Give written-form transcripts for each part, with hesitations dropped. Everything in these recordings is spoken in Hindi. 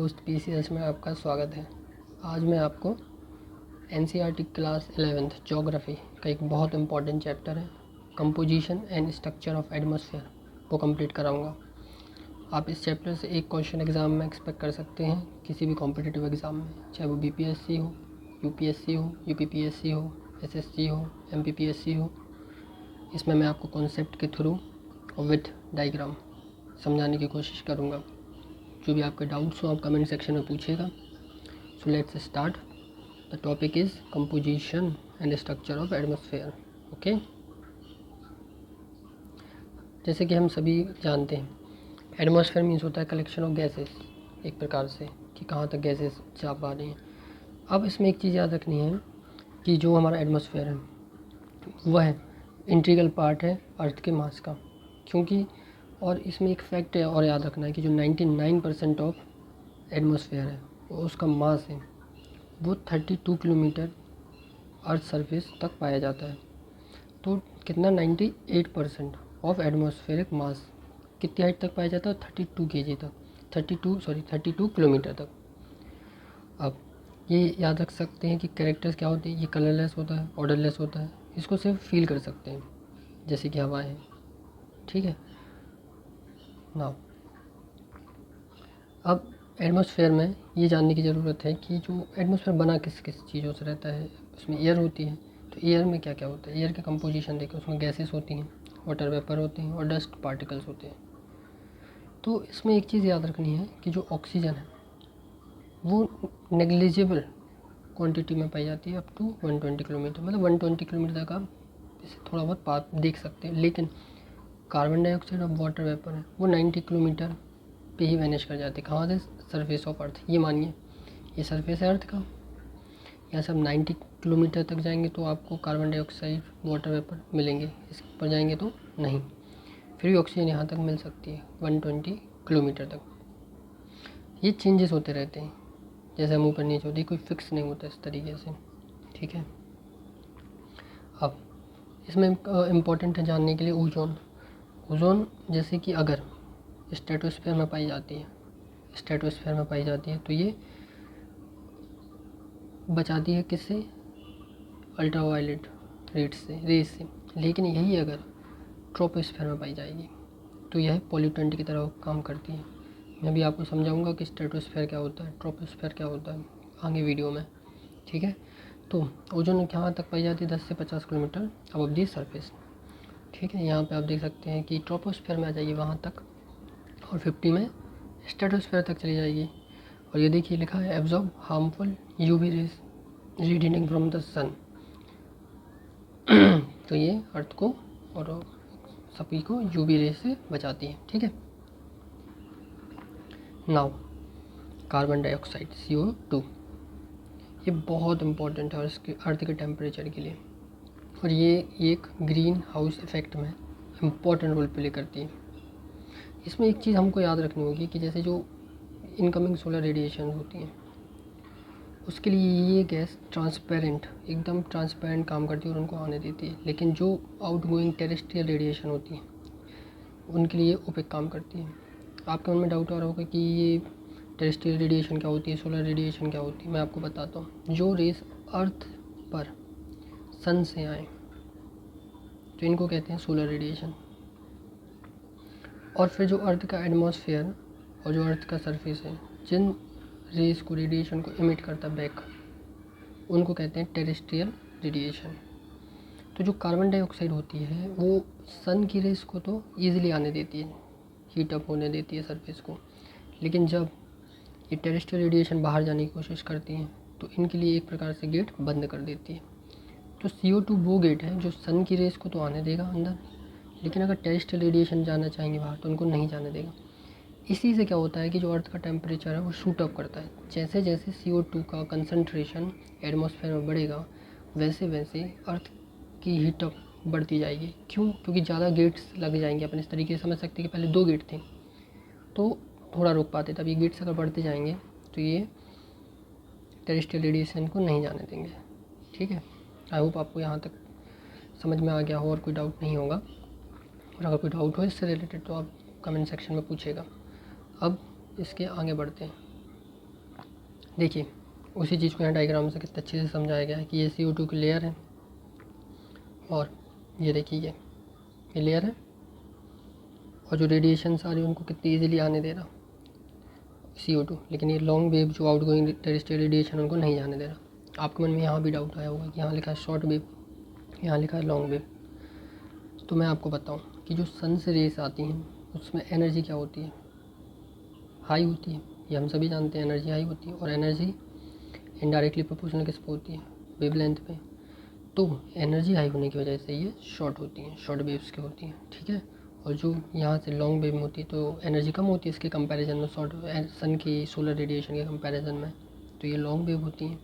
दोस्त PCS में आपका स्वागत है। आज मैं आपको NCERT क्लास 11th ज्योग्राफी का एक बहुत इम्पॉर्टेंट चैप्टर है composition and structure of atmosphere वो कंप्लीट कराऊंगा। आप इस चैप्टर से एक क्वेश्चन एग्ज़ाम में एक्सपेक्ट कर सकते हैं किसी भी कॉम्पिटिटिव एग्ज़ाम में, चाहे वो BPSC हो, UPSC हो, UPPSC हो, SSC हो, MPPSC हो। इसमें मैं आपको कॉन्सेप्ट के थ्रू और विथ डायग्राम समझाने की कोशिश करूँगा। जो भी आपके डाउट्स हो आप कमेंट सेक्शन में पूछिएगा। So let's start. The topic is composition and structure of atmosphere. Okay, जैसे कि हम सभी जानते हैं एटमॉस्फेयर मीन्स होता है कलेक्शन ऑफ गैसेस, एक प्रकार से कि कहाँ तक गैसेस जा पा रही हैं। अब इसमें एक चीज़ याद रखनी है कि जो हमारा एटमॉस्फेयर है वह इंटीग्रल पार्ट है अर्थ के मास का, क्योंकि और इसमें एक फैक्ट है और याद रखना है कि जो 99% ऑफ एटमॉस्फेयर है वो उसका मास है, वो 32 किलोमीटर अर्थ सरफेस तक पाया जाता है। तो कितना 98% ऑफ एटमॉस्फेरिक मास कितनी हाइट तक पाया जाता है? 32 kg तक, 32 किलोमीटर तक। अब ये याद रख सकते हैं कि कैरेक्टर्स क्या होते हैं। ये कलरलेस होता है, ऑर्डरलेस होता है, इसको सिर्फ फील कर सकते हैं जैसे कि हवा है। ठीक है ना। अब एटमॉस्फेयर में ये जानने की ज़रूरत है कि जो एटमॉस्फेयर बना किस किस चीज़ों से रहता है। उसमें एयर होती है, तो एयर में क्या क्या होता है। एयर की कंपोजिशन देखिए, उसमें गैसेस होती हैं, वाटर वेपर होते हैं और डस्ट पार्टिकल्स होते हैं। तो इसमें एक चीज़ याद रखनी है कि जो ऑक्सीजन है वो नेग्लिजिबल क्वांटिटी में पाई जाती है अप टू 120 किलोमीटर, मतलब 120 किलोमीटर तक आप इसे थोड़ा बहुत पास देख सकते हैं। लेकिन कार्बन डाइऑक्साइड और वाटर वेपर है वो 90 किलोमीटर पे ही वैनिश कर जाते हैं। कहाँ से? Surface of earth. ये मानिए ये सरफेस है अर्थ का, यहाँ से आप 90 किलोमीटर तक जाएंगे तो आपको कार्बन डाइऑक्साइड वाटर वेपर मिलेंगे, इस पर जाएंगे तो नहीं। फिर भी ऑक्सीजन यहाँ तक मिल सकती है 120 किलोमीटर तक। ये चेंजेस होते रहते हैं, जैसे हम ऊपर नीचे होती है, कोई फिक्स नहीं होता इस तरीके से। ठीक है। अब इसमें इम्पॉर्टेंट है जानने के लिए ओजोन। ओजोन जैसे कि अगर स्ट्रेटोस्फीयर में पाई जाती है, तो ये बचाती है किससे? अल्ट्रावायलेट रेज से। लेकिन यही अगर ट्रोपोस्फीयर में पाई जाएगी तो यह पॉल्यूटेंट की तरह काम करती है। मैं भी आपको समझाऊंगा कि स्ट्रेटोस्फीयर क्या होता है, ट्रोपोस्फीयर क्या होता है आगे वीडियो में। ठीक है। तो ओजोन कहाँ तक पाई जाती है? 10 से 50 किलोमीटर अबव दी सरफेस। ठीक है। यहाँ पे आप देख सकते हैं कि ट्रोपोस्फीयर में आ जाएगी वहाँ तक और 50 में स्ट्रेटोस्फीयर तक चली जाएगी। और ये देखिए लिखा है absorb harmful UV rays radiating from the sun. तो ये अर्थ को और सभी को UV रेज से बचाती है। ठीक है। नाउ कार्बन डाइऑक्साइड CO2, ये बहुत इम्पोर्टेंट है अर्थ के टेम्परेचर के लिए, और ये एक ग्रीन हाउस इफेक्ट में इम्पोर्टेंट रोल प्ले करती है। इसमें एक चीज़ हमको याद रखनी होगी कि जैसे जो इनकमिंग सोलर रेडिएशन होती हैं उसके लिए ये गैस ट्रांसपेरेंट, एकदम ट्रांसपेरेंट काम करती है और उनको आने देती है। लेकिन जो आउटगोइंग टेरेस्ट्रियल रेडिएशन होती है उनके लिए ओपेक काम करती है। आपके मन में डाउट आ रहा होगा कि ये टेरेस्ट्रियल रेडिएशन क्या होती है, सोलर रेडिएशन क्या होती है। मैं आपको बताता हूँ। जो रेस अर्थ पर सन से आए तो इनको कहते हैं सोलर रेडिएशन। और फिर जो अर्थ का एटमॉस्फेयर और जो अर्थ का सरफेस है जिन रेस को, रेडिएशन को इमिट करता बैक, उनको कहते हैं टेरेस्ट्रियल रेडिएशन। तो जो कार्बन डाइऑक्साइड होती है वो सन की रेस को तो ईजिली आने देती है, हीट अप होने देती है सरफेस को। लेकिन जब ये टेरेस्ट्रियल रेडिएशन बाहर जाने की कोशिश करती हैं तो इनके लिए एक प्रकार से गेट बंद कर देती है। तो CO2 वो गेट है जो सन की रेस को तो आने देगा अंदर, लेकिन अगर टेरेस्ट्रियल रेडिएशन जाना चाहेंगे बाहर तो उनको नहीं जाने देगा। इसी से क्या होता है कि जो अर्थ का टेम्परेचर है वो शूट अप करता है। जैसे जैसे CO2 का कंसंट्रेशन एटमॉस्फेयर में बढ़ेगा वैसे वैसे अर्थ की हीट अप बढ़ती जाएगी। क्यों? क्योंकि ज़्यादा गेट्स लग जाएंगे। अपन इस तरीके से समझ सकते हैं कि पहले 2 गेट थे तो थोड़ा रोक पाते, तब ये गेट्स अगर बढ़ते जाएंगे तो ये टेरेस्ट्रियल रेडिएशन को नहीं जाने देंगे। ठीक है। आई होप आपको यहाँ तक समझ में आ गया हो और कोई डाउट नहीं होगा। और अगर कोई डाउट हो इससे रिलेटेड तो आप कमेंट सेक्शन में पूछेगा। अब इसके आगे बढ़ते हैं। देखिए उसी चीज़ को यहाँ डायग्राम से कितने अच्छे से समझाया गया है कि ये CO2 की लेयर है और ये देखिए ये लेयर है, और जो रेडिएशंस आ रही है उनको कितनी ईजिली आने दे रहा CO2, लेकिन ये लॉन्ग वेव जो आउटगोइंग टेरेस्ट्रियल रेडिएशन उनको नहीं जाने दे रहा। आपके मन में यहाँ भी डाउट आया होगा कि यहाँ लिखा है शॉर्ट वेव, यहाँ लिखा है लॉन्ग वेव। तो मैं आपको बताऊँ कि जो सन से रेस आती हैं उसमें एनर्जी क्या होती है, हाई होती है। ये हम सभी जानते हैं एनर्जी हाई होती है, और एनर्जी इनडायरेक्टली प्रोपोर्शनल किस पे होती है, वेवलेंथ पे। तो एनर्जी हाई होने की वजह से ये शॉर्ट होती हैं, शॉर्ट वेव्स की होती हैं, ठीक है। और जो यहाँ से लॉन्ग वेव में होती है तो एनर्जी कम होती है इसके कंपैरिजन में, शॉर्ट सन की सोलर रेडिएशन के कंपैरिजन में, तो ये लॉन्ग वेव होती हैं।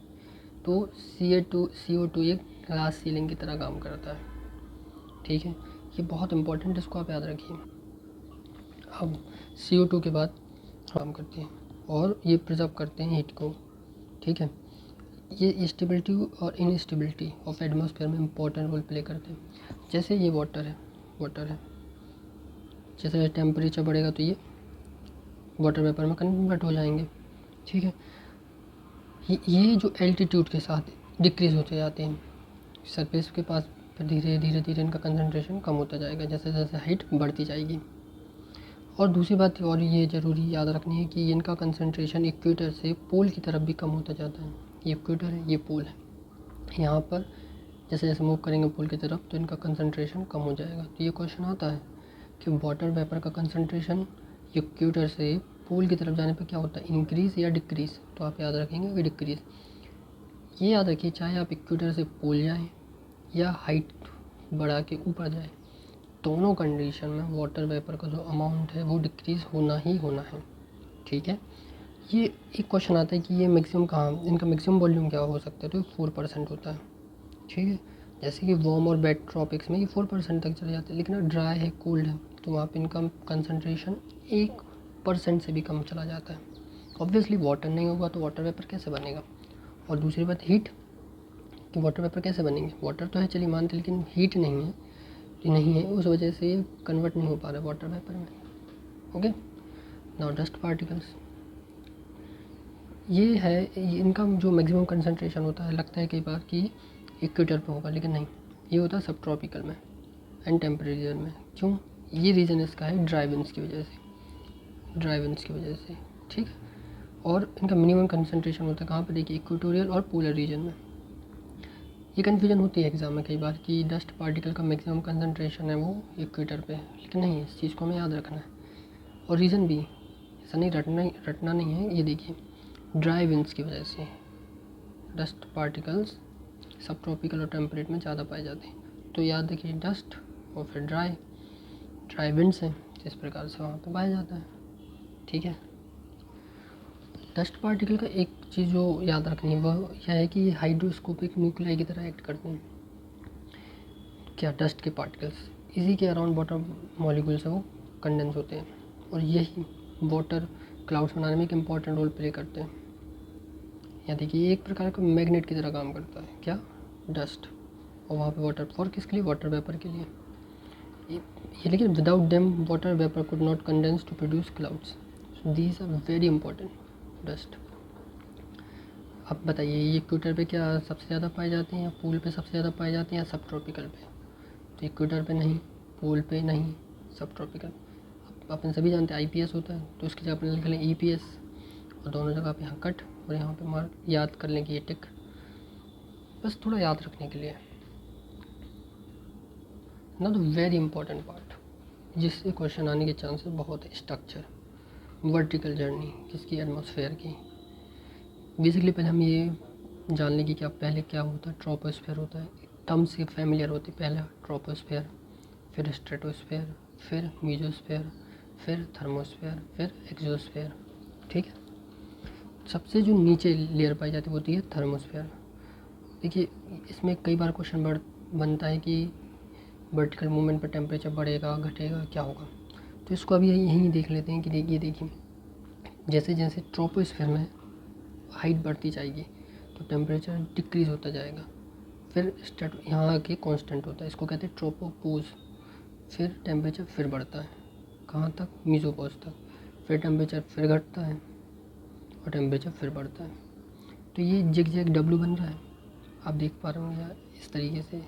तो CO2 एक ग्लास सीलिंग की तरह काम करता है, ठीक है। ये बहुत इंपॉर्टेंट, इसको आप याद रखिए। अब CO2 के बाद काम करती हैं और ये प्रिजर्व करते हैं हीट को, ठीक है। ये स्टेबिलिटी और इनस्टेबिलिटी ऑफ एटमॉस्फेयर में इंपॉर्टेंट रोल प्ले करते हैं। जैसे ये वाटर है, जैसे टेम्परेचर बढ़ेगा तो ये वाटर वेपर में कन्वर्ट हो जाएंगे, ठीक है। ये जो एल्टीट्यूड के साथ डिक्रीज होते जाते हैं सरफेस के पास, फिर धीरे धीरे इनका कंसंट्रेशन कम होता जाएगा जैसे जैसे हाइट बढ़ती जाएगी। और दूसरी बात और ये ज़रूरी याद रखनी है कि इनका कंसंट्रेशन इक्वेटर से पोल की तरफ भी कम होता जाता है। ये इक्वेटर है, ये पोल है। यहाँ पर जैसे जैसे मूव करेंगे पोल की तरफ तो इनका कंसंट्रेशन कम हो जाएगा। तो ये क्वेश्चन आता है कि वाटर वेपर का कंसंट्रेशन इक्वेटर से पोल की तरफ जाने पर क्या होता है, इंक्रीज़ या डिक्रीज़। तो आप याद रखेंगे कि डिक्रीज़। ये याद रखिए चाहे आप इक्वेटर से पोल जाएँ या हाइट बढ़ा के ऊपर जाए, दोनों कंडीशन में वाटर वेपर का जो अमाउंट है वो डिक्रीज़ होना ही होना है, ठीक है। ये एक क्वेश्चन आता है कि ये मैक्सिमम कहाँ, इनका मैक्सिमम वॉल्यूम क्या हो सकता है, तो 4% होता है, ठीक है। जैसे कि वार्म और वेट ट्रॉपिक्स में ये 4% तक चले जाते हैं, लेकिन ड्राई है, कोल्ड है, तो वहाँ पे इनका कंसंट्रेशन 1% से भी कम चला जाता है। ऑब्वियसली वाटर नहीं होगा तो वाटर वेपर कैसे बनेगा। और दूसरी बात हीट, कि वाटर वेपर कैसे बनेंगे, वाटर तो है चलिए मानते, लेकिन हीट नहीं है, उस वजह से ये कन्वर्ट नहीं हो पा रहा वाटर वेपर में। ओके, नाउ डस्ट पार्टिकल्स, ये है इनका जो मैक्सिमम कंसंट्रेशन होता है, लगता है कई बार कि इक्वेटर पे होगा, लेकिन नहीं, ये होता है सब ट्रॉपिकल में एंड टेम्परेचर में। क्यों, ये रीज़न इसका है ड्राई विंड्स की वजह से, ठीक है। और इनका मिनिमम कंसंट्रेशन होता है कहाँ पे, देखिए इक्वेटोरियल और पोलर रीजन में। ये कन्फ्यूजन होती है एग्जाम में कई बार कि डस्ट पार्टिकल का मैक्सिमम कंसंट्रेशन है वो इक्वेटर पे, लेकिन नहीं, इस चीज़ को हमें याद रखना है। और रीज़न भी ऐसा नहीं रटना नहीं है। ये देखिए ड्राई विंड्स की वजह से डस्ट पार्टिकल्स सब ट्रॉपिकल और टेम्परेट में ज़्यादा पाए जाते हैं। तो याद रखिए डस्ट और फिर ड्राई विंड्स हैं जिस प्रकार से वहाँ पे पाया जाता है, ठीक है। डस्ट पार्टिकल का एक चीज़ जो याद रखनी है वह यह है कि ये हाइड्रोस्कोपिक न्यूक्लियाई की तरह एक्ट करते हैं। क्या, डस्ट के पार्टिकल्स इसी के अराउंड वाटर मॉलिक्यूल से वो कंडेंस होते हैं, और यही वाटर क्लाउड्स बनाने में एक इम्पॉर्टेंट रोल प्ले करते हैं। यहाँ देखिए ये एक प्रकार का मैग्नेट की तरह काम करता है, क्या, डस्ट, और वहाँ पे वाटर, और किसके लिए, वाटर वेपर के लिए। ये लेकिन without them water vapour could not condense to produce clouds, these are very important dust. अब बताइए ये इक्वेटर पे क्या सबसे ज़्यादा पाए जाते हैं, या पोल पे सबसे ज़्यादा पाए जाते हैं, या सब ट्रॉपिकल पे। तो इक्वेटर पे नहीं, पोल पे नहीं, सब ट्रॉपिकल। अपन सभी जानते हैं IPS होता है, तो उसकी जगह अपन लिख लें EPS, और दोनों जगह पे यहाँ कट और यहाँ पे मार्क, याद कर लें कि ये टिक, बस थोड़ा याद रखने के लिए। ना तो वेरी इंपॉर्टेंट पार्ट जिससे क्वेश्चन आने के चांसेस बहुत है, स्ट्रक्चर, वर्टिकल जर्नी किसकी, एटमॉस्फेयर की। बेसिकली पहले हम ये जान लें कि क्या पहले क्या होता है, ट्रोपोस्फेयर होता है, टर्म से फेमिलियर होती है। पहला ट्रोपोस्फेयर, फिर स्ट्रेटोस्फेयर, फिर मीजोस्फेयर, फिर थर्मोस्फेयर, फिर एक्सोस्फेयर, ठीक है। सबसे जो नीचे लेयर पाई जाती है वो होती है थर्मोस्फेयर। देखिए इसमें कई बार क्वेश्चन बनता है कि वर्टिकल मूवमेंट पर टेम्परेचर बढ़ेगा घटेगा क्या होगा, तो इसको अभी यहीं देख लेते हैं कि देखिए जैसे जैसे ट्रोपोस्फेयर में हाइट बढ़ती जाएगी तो टेम्परेचर डिक्रीज़ होता जाएगा, फिर यहाँ आके कांस्टेंट होता है, इसको कहते हैं ट्रोपोपोज। फिर टेम्परेचर फिर बढ़ता है, कहाँ तक, मीजोपोज तक, फिर टेम्परेचर फिर घटता है और टेम्परेचर फिर बढ़ता है, तो ये जिग जैग डब्लू बन रहा है, आप देख पा रहे होंगे इस तरीके से।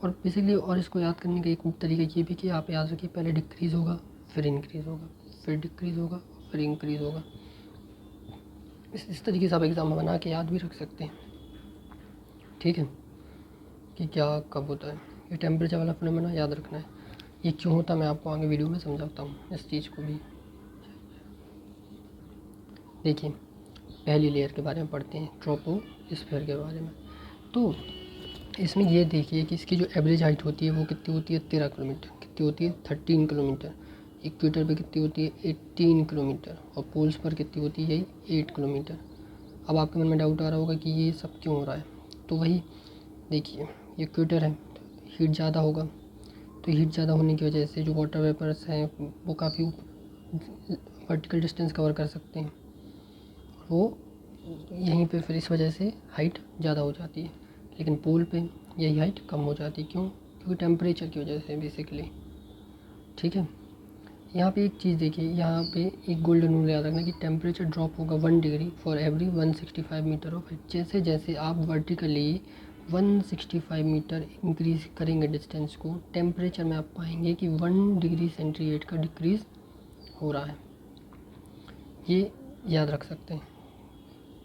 और बेसिकली और इसको याद करने का एक तरीका ये भी कि आप याद रखिए पहले डिक्रीज़ होगा, फिर इंक्रीज़ होगा, फिर डिक्रीज़ होगा, फिर इंक्रीज़ होगा। इस तरीके से आप एग्ज़ाम में बना के याद भी रख सकते हैं, ठीक है, कि क्या कब होता है। ये टेम्परेचर वाला फिनोमेना याद रखना है। ये क्यों होता है मैं आपको आगे वीडियो में समझाता हूँ इस चीज़ को भी। देखिए पहली लेयर के बारे में पढ़ते हैं, ट्रोपोस्फीयर के बारे में। तो इसमें ये देखिए कि इसकी जो एवरेज हाइट होती है वो कितनी होती है, 13 किलोमीटर। कितनी होती है, 13 किलोमीटर। इक्वेटर पे कितनी होती है, 18 किलोमीटर। और पोल्स पर कितनी होती है, यही 8 किलोमीटर। अब आपके मन में डाउट आ रहा होगा कि ये सब क्यों हो रहा है। तो वही देखिए, इक्वेटर है तो हीट ज़्यादा होगा, तो हीट ज़्यादा होने की वजह से जो वाटर वेपर्स हैं वो काफ़ी वर्टिकल डिस्टेंस कवर कर सकते हैं, वो यहीं पे फिर इस वजह से हाइट ज़्यादा हो जाती है। लेकिन पोल पे यही हाइट कम हो जाती है। क्यों? क्योंकि टेम्परेचर की वजह से बेसिकली, ठीक है। यहाँ पे एक चीज़ देखिए, यहाँ पे एक गोल्डन रूल याद रखना कि टेम्परेचर ड्रॉप होगा 1 degree for every 165 metre of height. जैसे जैसे आप वर्टिकली 165 मीटर इंक्रीज़ करेंगे डिस्टेंस को, टेम्परेचर में आप पाएंगे कि 1 डिग्री सेंटीग्रेड का डिक्रीज़ हो रहा है। ये याद रख सकते हैं।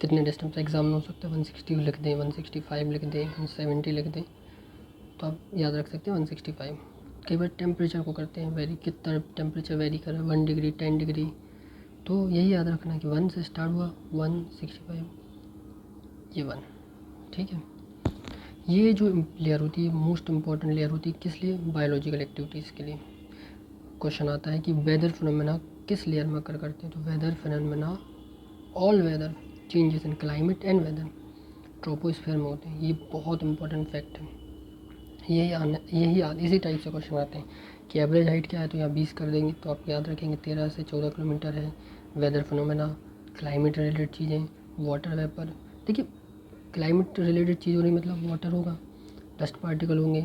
कितने डिस्टेंस एग्जाम में हो सकता है, 160 लिख दें, 165 लिख दें, 170 लिख दें, तो आप याद रख सकते हैं 165। कई बार टेम्परेचर को करते हैं वेरी, कितना टेम्परेचर वेरी कर रहा है, 1 डिग्री 10 डिग्री, तो यही याद रखना कि 1 से स्टार्ट हुआ 165, ये 1, ठीक है। ये जो लेयर होती है मोस्ट इम्पॉर्टेंट लेयर होती है, किस लिए, बायोलॉजिकल एक्टिविटीज़ के लिए। क्वेश्चन आता है कि वेदर फिनोमेना किस लेयर में अकर करते हैं, तो weather phenomena, all weather changes in climate and weather troposphere में होते हैं। ये बहुत इंपॉर्टेंट फैक्ट है। इसी टाइप से क्वेश्चन आते हैं कि एवरेज हाइट क्या है, तो यहाँ 20 कर देंगे तो आप याद रखेंगे 13 से 14 किलोमीटर है। वेदर फिनोमेना, क्लाइमेट रिलेटेड चीज़ें, वाटर वेपर। देखिए क्लाइमेट रिलेटेड चीज़ हो रही मतलब वाटर होगा, डस्ट पार्टिकल होंगे,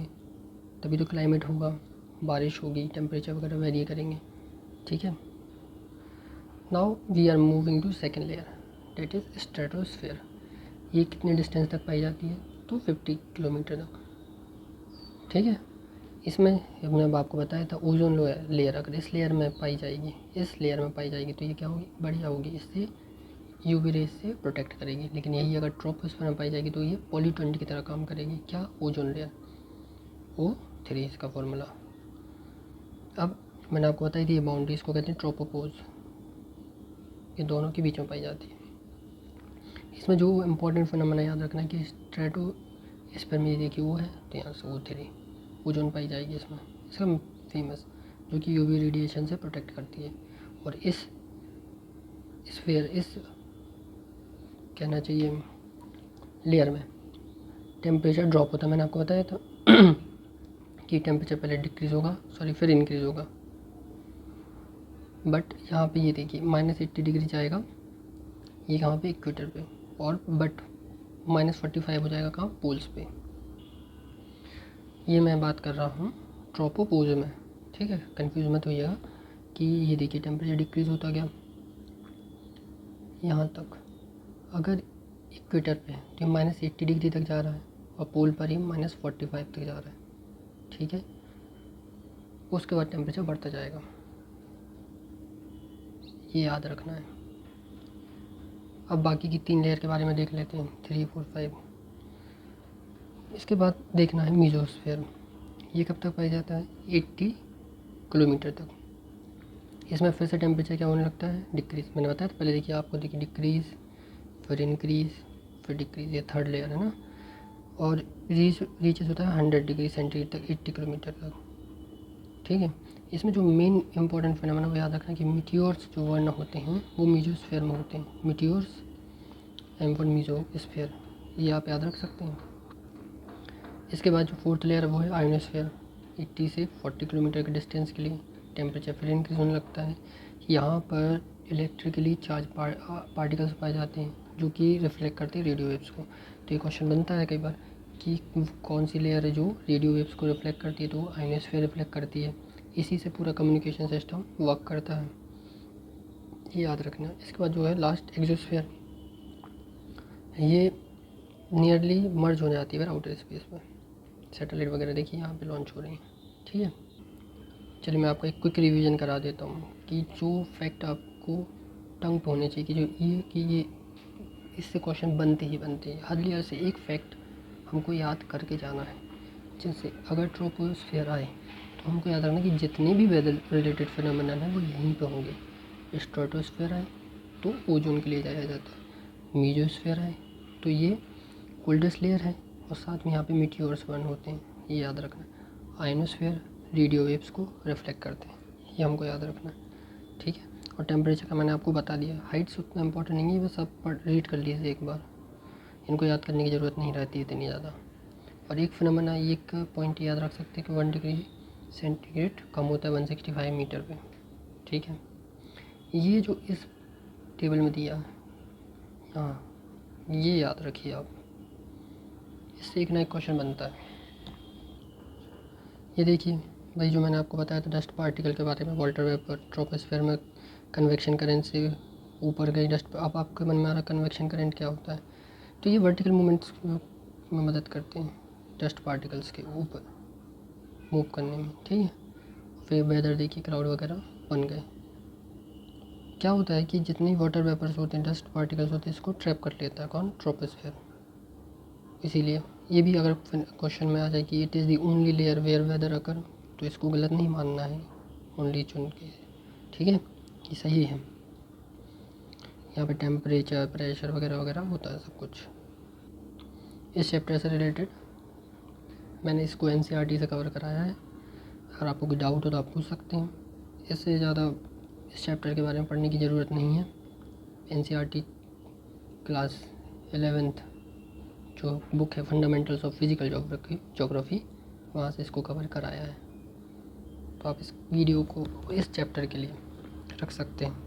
तभी तो क्लाइमेट होगा, बारिश होगी, टेम्परेचर वगैरह वेरी करेंगे, ठीक है। Now we are moving to second layer, that is stratosphere. ये कितने डिस्टेंस तक पाई जाती है, तो 50 किलोमीटर तक, ठीक है। इसमें हमने अब आपको बताया था ओजोन लेयर अगर इस लेयर में पाई जाएगी, इस लेयर में पाई जाएगी तो ये क्या होगी, बढ़िया होगी, इससे यूवी रेज से प्रोटेक्ट करेगी। लेकिन यही अगर ट्रोपोस्फीयर में पाई जाएगी तो ये पॉल्यूटेंट की तरह काम करेगी। क्या, ओजोन लेयर, O3 इसका फॉर्मूला। अब मैंने आपको बताई थी ये बाउंड्रीज को कहते हैं ट्रोपोपोज, ये दोनों के बीच में पाई जाती है। इसमें जो इम्पोर्टेंट फिनोमेना याद रखना है कि स्ट्रेटोस्फीयर में देखिए वो है, तो यहाँ से O3 ओजोन पाई जाएगी इसमें, इसका फेमस, जो कि यूवी रेडिएशन से प्रोटेक्ट करती है। और इस कहना चाहिए लेयर में टेम्परेचर ड्रॉप होता है। मैंने आपको बताया था कि टेम्परेचर पहले डिक्रीज़ होगा, फिर इंक्रीज़ होगा। बट यहाँ पे ये देखिए -80 डिग्री जाएगा, ये कहाँ पे, इक्वेटर पे, और बट -45 हो जाएगा कहाँ, पोल्स पे। ये मैं बात कर रहा हूँ ट्रोपोपोज में, ठीक है, कंफ्यूज मत होइएगा कि ये देखिए टेम्परेचर डिक्रीज़ होता गया यहाँ तक। अगर इक्वेटर पे तो -80 डिग्री तक जा रहा है और पोल पर ही -45 तक जा रहा है, ठीक है। उसके बाद टेम्परेचर बढ़ता जाएगा, ये याद रखना है। अब बाकी की 3 लेयर के बारे में देख लेते हैं, 3, 4, 5। इसके बाद देखना है मीजोस्फीयर। ये कब तक पाया जाता है, 80 किलोमीटर तक। इसमें फिर से टेम्परेचर क्या होने लगता है, डिक्रीज़। मैंने बताया था पहले, देखिए आपको, देखिए डिक्रीज़, फिर इंक्रीज़, फिर डिक्रीज़, ये थर्ड लेयर है ना। और रीचेस होता है 100 डिग्री सेंटीग्रेड तक, 80 किलोमीटर तक, ठीक है। इसमें जो मेन इंपॉर्टेंट फिनोमेना वो याद रखना कि मीटियोर्स जो वर्ण होते हैं वो मीजोस्फीयर में होते हैं। मीटियोर्स एंड मीजोस्फीयर, ये आप याद रख सकते हैं। इसके बाद जो फोर्थ लेयर है वो है आयोनोस्फीयर। 80 से 40 किलोमीटर के डिस्टेंस के लिए टेम्परेचर फिर इंक्रीज होने लगता है। यहाँ पर इलेक्ट्रिकली चार्ज पार्टिकल्स पाए जाते हैं जो कि रिफ्लेक्ट करते हैं रेडियो वेव्स को। तो ये क्वेश्चन बनता है कई बार कि कौन सी लेयर है जो रेडियो वेव्स को रिफ्लेक्ट करती है, तो आयोनोस्फीयर रिफ्लेक्ट करती है। इसी से पूरा कम्युनिकेशन सिस्टम वर्क करता है। ये याद रखना। इसके बाद जो है लास्ट एक्सोस्फीयर, ये नियरली मर्ज हो जाती है आउटर स्पेस में। सैटेलाइट वगैरह देखिए यहाँ पे लॉन्च हो रही हैं, ठीक है। चलिए मैं आपको एक क्विक रिवीजन करा देता हूँ कि जो फैक्ट आपको टंग पे होने चाहिए कि ये इससे क्वेश्चन बनते ही बनते हैं। हर लेयर से एक फैक्ट हमको याद करके जाना है, जिनसे अगर ट्रोपोस्फियर आए तो हमको याद रखना कि जितने भी वेदर रिलेटेड फिनोमेनन हैं वो यहीं पे होंगे। स्ट्रेटोस्फियर आए तो ओजोन के लिए जाया जाता है। मीजोस्फियर आए तो ये कोल्डेस्ट लेयर है और साथ में यहाँ पे मीटियोर्स बर्न होते हैं, ये याद रखना। आयनोस्फियर रेडियो वेव्स को रिफ्लेक्ट करते हैं, ये हमको याद रखना, ठीक है। और टेम्परेचर का मैंने आपको बता दिया। हाइट्स उतना इंपॉर्टेंट नहीं है, बस आप रीड कर लीजिए एक बार, इनको याद करने की ज़रूरत नहीं रहती है इतनी ज़्यादा। और एक फिनोमेना एक पॉइंट याद रख सकते हैं कि 1 डिग्री सेंटीग्रेड कम होता है 165 मीटर पे, ठीक है। ये जो इस टेबल में दिया है, हाँ ये याद रखिए आप, इससे एक ना एक क्वेश्चन बनता है। ये देखिए भाई, जो मैंने आपको बताया था डस्ट पार्टिकल के बारे में, वाटर वेपर ट्रोपोस्फेयर में कन्वेक्शन करंट से ऊपर गई डस्ट। अब आपके मन में आ रहा कन्वेक्शन करंट क्या होता है, तो ये वर्टिकल मूवमेंट्स में मदद करते हैं डस्ट पार्टिकल्स के ऊपर मूव करने में, ठीक है। फिर वेदर देखिए, क्लाउड वगैरह बन गए। क्या होता है कि जितने वाटर वेपर्स होते हैं, डस्ट पार्टिकल्स होते हैं, इसको ट्रैप कर लेता है कौन, ट्रोपोस्फेयर। इसीलिए ये भी अगर क्वेश्चन में आ जाए कि it is the only layer where weather occur, तो इसको गलत नहीं मानना है, ओनली चुन के, ठीक है, ये सही है। यहाँ पे टेम्परेचर प्रेशर वगैरह वगैरह होता है सब कुछ। इस चैप्टर से रिलेटेड मैंने इसको NCERT से कवर कराया है। अगर आपको कोई डाउट हो तो आप पूछ सकते हैं। इससे ज़्यादा इस चैप्टर के बारे में पढ़ने की ज़रूरत नहीं है। NCERT क्लास 11th जो बुक है फंडामेंटल्स ऑफ फिज़िकल जोग्राफी, वहाँ से इसको कवर कराया है। तो आप इस वीडियो को इस चैप्टर के लिए रख सकते हैं।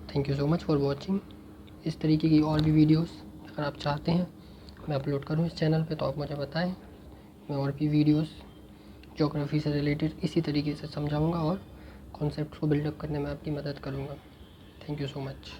Thank you so much for watching. इस तरीके की और भी वीडियोस अगर आप चाहते हैं मैं अपलोड करूँ इस चैनल पे, तो आप मुझे बताएं। मैं और भी वीडियोस ज्योग्राफी से रिलेटेड इसी तरीके से समझाऊंगा और कॉन्सेप्ट को बिल्डअप करने में आपकी मदद करूंगा। Thank you so much.